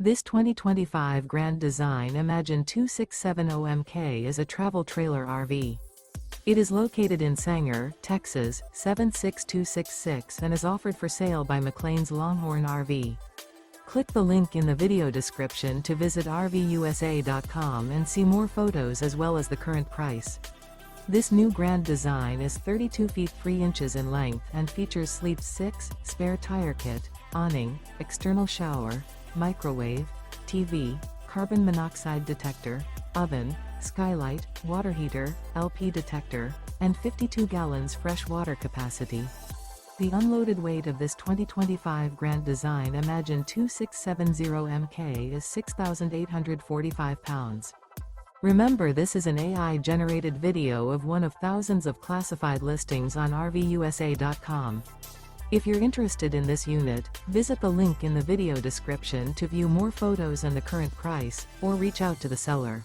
This 2025 Grand Design Imagine 2670MK is a travel trailer RV. It is located in Sanger, Texas, 76266 and is offered for sale by McClain's Longhorn RV. Click the link in the video description to visit RVUSA.com and see more photos as well as the current price. This new Grand Design is 32 feet 3 inches in length and features Sleep 6, spare tire kit, awning, external shower, microwave, TV, carbon monoxide detector, oven, skylight, water heater, LP detector, and 52 gallons fresh water capacity. The unloaded weight of this 2025 Grand Design Imagine 2670MK is 6,845 pounds. Remember, this is an AI-generated video of one of thousands of classified listings on RVUSA.com. If you're interested in this unit, visit the link in the video description to view more photos and the current price, or reach out to the seller.